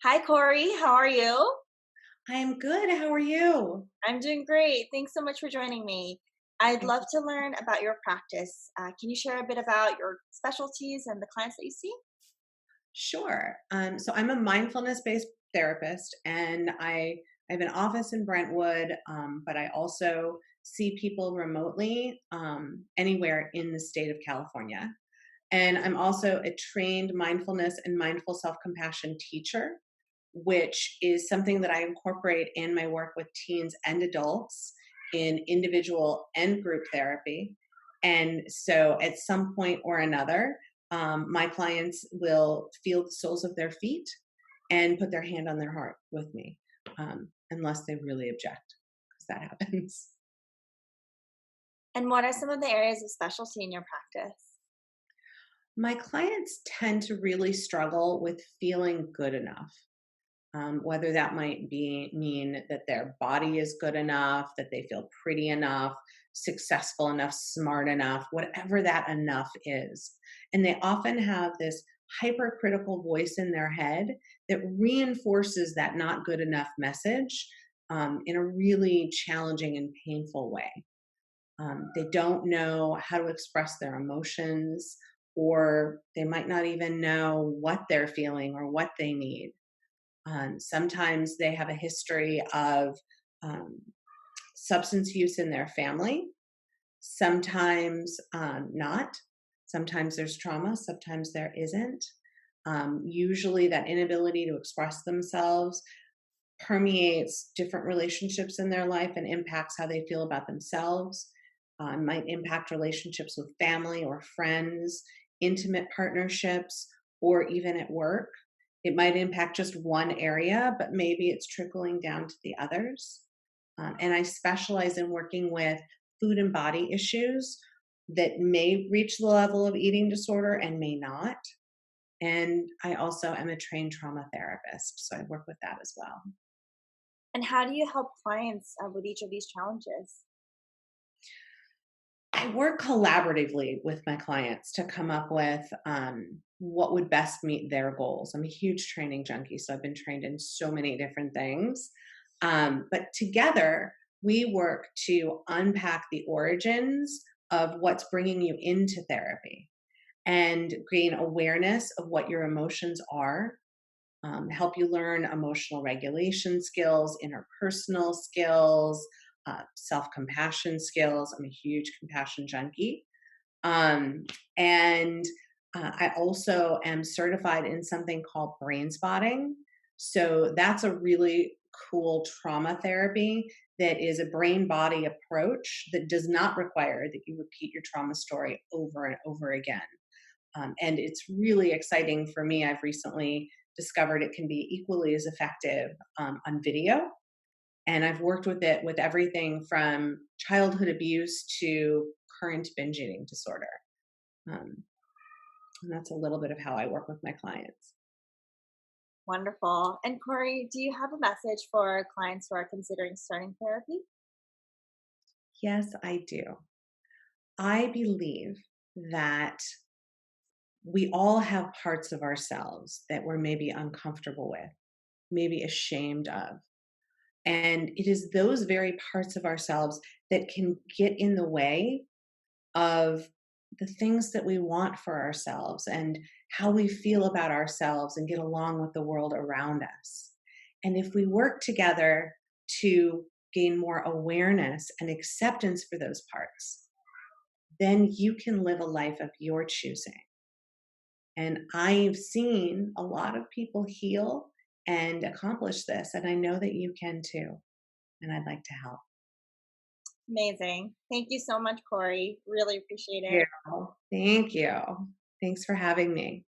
Hi, Cori. How are you? I am good. How are you? I'm doing great. Thanks so much for joining me. I'd Thank love you. to learn about your practice. Can you share a bit about your specialties and the clients that you see? Sure. So I'm a mindfulness-based therapist, and I have an office in Brentwood, but I also see people remotely anywhere in the state of California. And I'm also a trained mindfulness and mindful self-compassion teacher, which is something that I incorporate in my work with teens and adults in individual and group therapy. And so at some point or another, my clients will feel the soles of their feet and put their hand on their heart with me, unless they really object, because that happens. And what are some of the areas of specialty in your practice? My clients tend to really struggle with feeling good enough. Whether that might be mean that their body is good enough, that they feel pretty enough, successful enough, smart enough, whatever that enough is. And they often have this hypercritical voice in their head that reinforces that not good enough message in a really challenging and painful way. They don't know how to express their emotions, or they might not even know what they're feeling or what they need. Sometimes they have a history of um, substance use in their family, sometimes not. Sometimes there's trauma, sometimes there isn't. Usually, that inability to express themselves permeates different relationships in their life and impacts how they feel about themselves. Might impact relationships with family or friends, intimate partnerships, or even at work. It might impact just one area, but maybe it's trickling down to the others. And I specialize in working with food and body issues that may reach the level of eating disorder and may not. And I also am a trained trauma therapist, so I work with that as well. And how do you help clients with each of these challenges? I work collaboratively with my clients to come up with what would best meet their goals. I'm a huge training junkie, so I've been trained in so many different things. But together, we work to unpack the origins of what's bringing you into therapy and gain awareness of what your emotions are, help you learn emotional regulation skills, interpersonal skills, self compassion skills. I'm a huge compassion junkie. Um, and I also am certified in something called brain spotting. So that's a really cool trauma therapy that is a brain body approach that does not require that you repeat your trauma story over and over again. And it's really exciting for me. I've recently discovered it can be equally as effective on video. And I've worked with it with everything from childhood abuse to current binge eating disorder. Um, and that's a little bit of how I work with my clients. Wonderful. And Cori, do you have a message for clients who are considering starting therapy? Yes, I do. I believe that we all have parts of ourselves that we're maybe uncomfortable with, maybe ashamed of. And it is those very parts of ourselves that can get in the way of the things that we want for ourselves and how we feel about ourselves and get along with the world around us. And if we work together to gain more awareness and acceptance for those parts, then you can live a life of your choosing. And I've seen a lot of people heal and accomplish this, and I know that you can too. And I'd like to help. Amazing. Thank you so much, Cori. Really appreciate Yeah. it. Thank you. Thanks for having me.